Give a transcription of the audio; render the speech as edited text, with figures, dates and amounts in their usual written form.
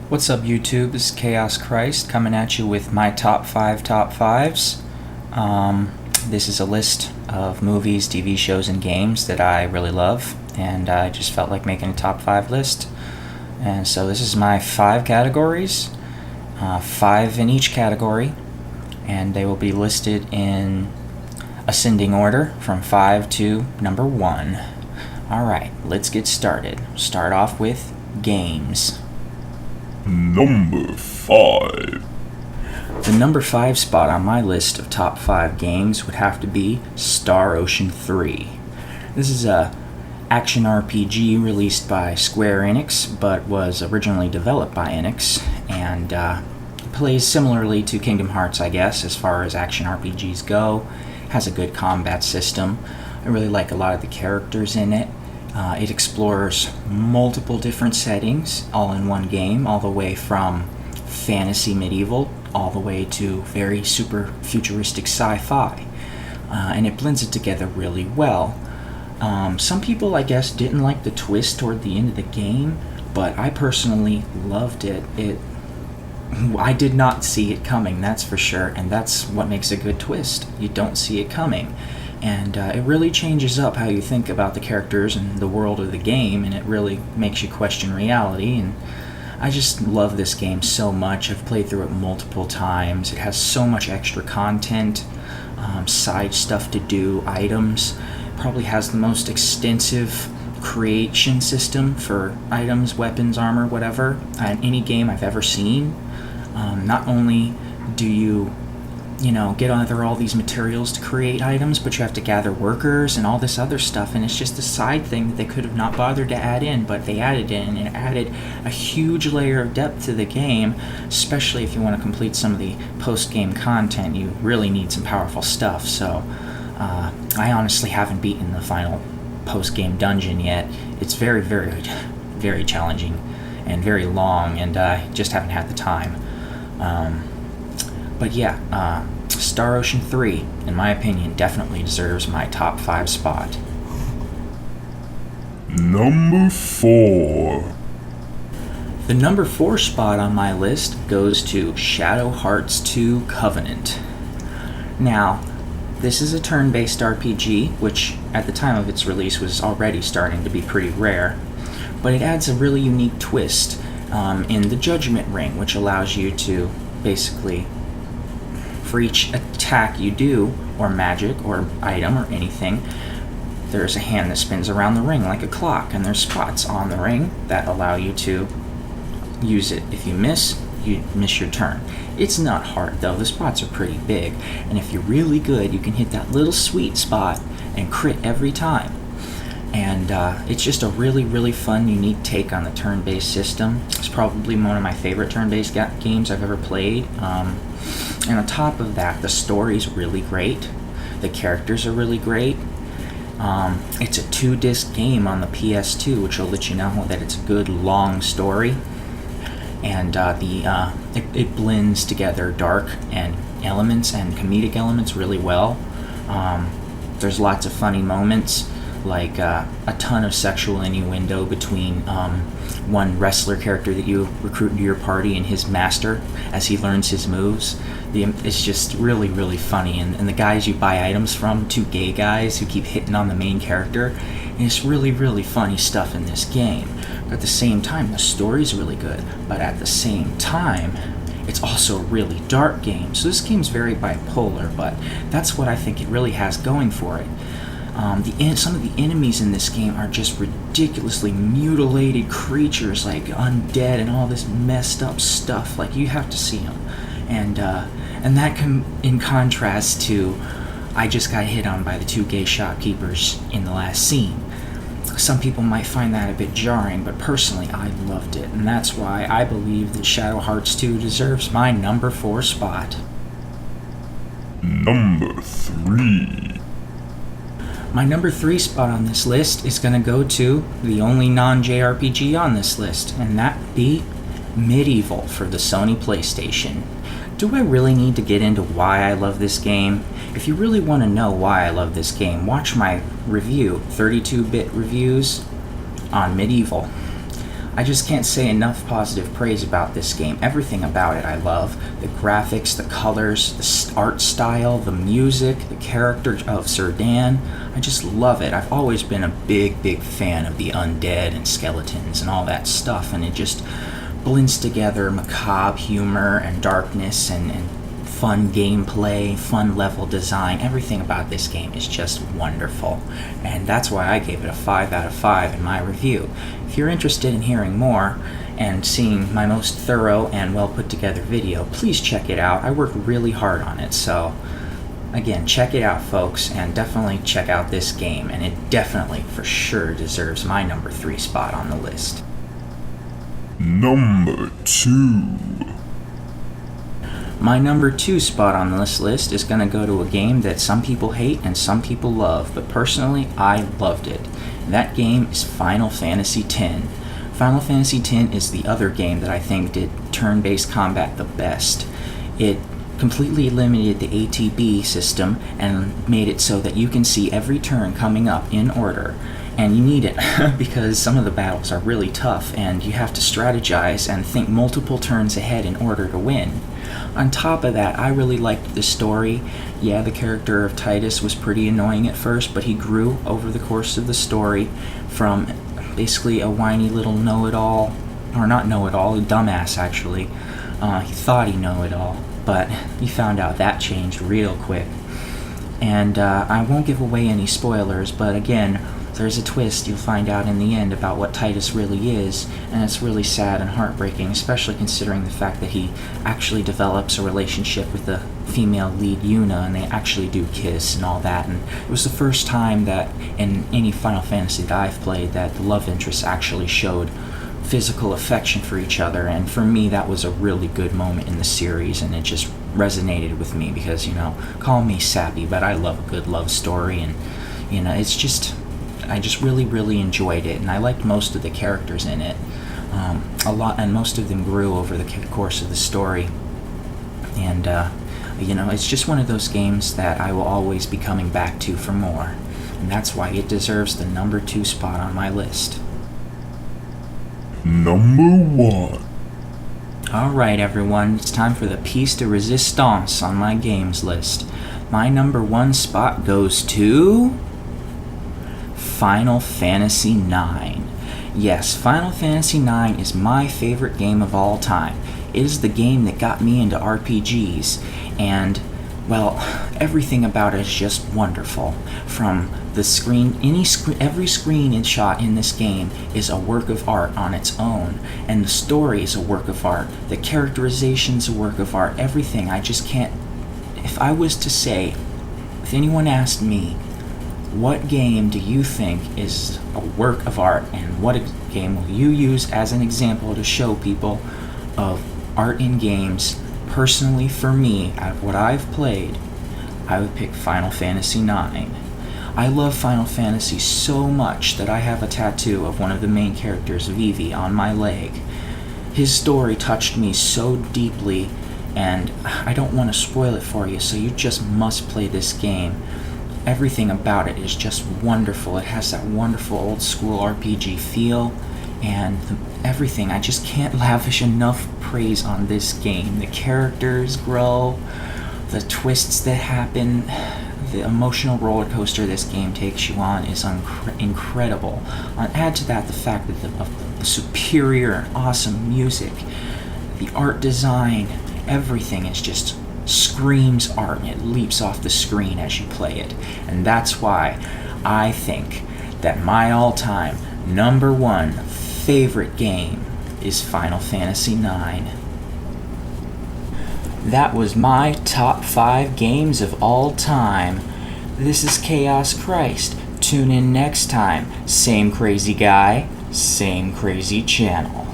What's up, YouTube? This is Chaos Christ coming at you with my top 5 top 5s. This is a list of movies, TV shows, and games that I really love, and I just felt like making a top 5 list. And so this is my 5 categories, 5 in each category, and they will be listed in ascending order from 5 to number 1. Alright, let's get started. Start off with games. Number 5. The number 5 spot on my list of top 5 games would have to be Star Ocean 3. This is a action RPG released by Square Enix, but was originally developed by Enix, and plays similarly to Kingdom Hearts, I guess, as far as action RPGs go. Has a good combat system. I really like a lot of the characters in it. It explores multiple different settings all in one game, all the way from fantasy medieval all the way to very super futuristic sci-fi. And it blends it together really well. Some people, I guess, didn't like the twist toward the end of the game, but I personally loved it. I did not see it coming, that's for sure, and that's what makes a good twist. You don't see it coming. And it really changes up how you think about the characters and the world of the game, and it really makes you question reality. And I just love this game so much. I've played through it multiple times. It has so much extra content, side stuff to do, items. It probably has the most extensive creation system for items, weapons, armor, whatever, in any game I've ever seen. Not only do you gather all these materials to create items, but you have to gather workers and all this other stuff, and it's just a side thing that they could have not bothered to add in, but they added in, and it added a huge layer of depth to the game, especially if you want to complete some of the post-game content. You really need some powerful stuff, so I honestly haven't beaten the final post-game dungeon yet. It's very, very, very challenging and very long, and I just haven't had the time. But yeah, Star Ocean 3, in my opinion, definitely deserves my top 5 spot. Number 4. The number 4 spot on my list goes to Shadow Hearts 2 Covenant. Now, this is a turn-based RPG, which at the time of its release was already starting to be pretty rare, but it adds a really unique twist in the Judgment Ring, which allows you to basically, for each attack you do, or magic, or item, or anything, there's a hand that spins around the ring like a clock, and there's spots on the ring that allow you to use it. If you miss your turn. It's not hard, though. The spots are pretty big, and if you're really good, you can hit that little sweet spot and crit every time. And it's just a really, really fun, unique take on the turn-based system. It's probably one of my favorite turn-based games I've ever played. And on top of that, the story's really great. The characters are really great. It's a 2-disc game on the PS2, which will let you know that it's a good, long story. And it blends together dark and elements and comedic elements really well. There's lots of funny moments, like a ton of sexual innuendo between one wrestler character that you recruit into your party and his master as he learns his moves. It's just really, really funny. And the guys you buy items from, 2 gay guys who keep hitting on the main character. And it's really, really funny stuff in this game. But at the same time, the story's really good. But at the same time, it's also a really dark game. So this game's very bipolar, but that's what I think it really has going for it. Some of the enemies in this game are just ridiculously mutilated creatures, like undead and all this messed up stuff. Like, you have to see them, and that in contrast to, I just got hit on by the 2 gay shopkeepers in the last scene. Some people might find that a bit jarring, but personally, I loved it, and that's why I believe that Shadow Hearts 2 deserves my number 4 spot. Number 3. My number 3 spot on this list is going to go to the only non-JRPG on this list, and that would be Medieval for the Sony PlayStation. Do I really need to get into why I love this game? If you really want to know why I love this game, watch my review, 32-bit reviews on Medieval. I just can't say enough positive praise about this game. Everything about it I love. The graphics, the colors, the art style, the music, the character of Sir Dan. I just love it. I've always been a big fan of the undead and skeletons and all that stuff, and it just blends together macabre humor and darkness and fun gameplay, fun level design. Everything about this game is just wonderful, and that's why I gave it a 5 out of 5 in my review. If you're interested in hearing more and seeing my most thorough and well put together video, please check it out. I worked really hard on it, so again, check it out, folks, and definitely check out this game, and it definitely, for sure, deserves my number 3 spot on the list. Number 2. My number 2 spot on this list is going to go to a game that some people hate and some people love, but personally, I loved it. That game is Final Fantasy X. Final Fantasy X is the other game that I think did turn-based combat the best. It completely eliminated the ATB system and made it so that you can see every turn coming up in order. And you need it because some of the battles are really tough and you have to strategize and think multiple turns ahead in order to win. On top of that, I really liked the story. Yeah, the character of Titus was pretty annoying at first, but he grew over the course of the story from basically a whiny little know-it-all, or not know-it-all, a dumbass actually. He thought he know-it-all, but he found out that changed real quick. And I won't give away any spoilers, but again, there's a twist you'll find out in the end about what Titus really is, and it's really sad and heartbreaking, especially considering the fact that he actually develops a relationship with the female lead Yuna, and they actually do kiss and all that. And it was the first time that in any Final Fantasy that I've played that the love interests actually showed physical affection for each other, and for me that was a really good moment in the series, and it just resonated with me because, you know, call me sappy, but I love a good love story, and you know, it's just, I just really enjoyed it, and I liked most of the characters in it a lot, and most of them grew over the course of the story. And you know, it's just one of those games that I will always be coming back to for more, and that's why it deserves the number 2 spot on my list. Number 1. Alright everyone, it's time for the piece de resistance on my games list. My number 1 spot goes to Final Fantasy IX. Yes, Final Fantasy IX is my favorite game of all time. It is the game that got me into RPGs, and, well, everything about it is just wonderful. From the screen, every screen and shot in this game is a work of art on its own, and the story is a work of art. The characterization's a work of art. Everything. I just can't. If I was to say, if anyone asked me, what game do you think is a work of art, and what game will you use as an example to show people of art in games? Personally, for me, out of what I've played, I would pick Final Fantasy IX. I love Final Fantasy so much that I have a tattoo of one of the main characters, Vivi, on my leg. His story touched me so deeply, and I don't want to spoil it for you, so you just must play this game. Everything about it is just wonderful. It has that wonderful old school RPG feel, and everything. I just can't lavish enough praise on this game. The characters grow, the twists that happen, the emotional roller coaster this game takes you on is incredible. Add to that the fact that the superior and awesome music, the art design, everything is just screams art, and it leaps off the screen as you play it. And that's why I think that my all-time number 1 favorite game is Final Fantasy IX. That was my top 5 games of all time. This is Chaos Christ. Tune in next time. Same crazy guy, same crazy channel.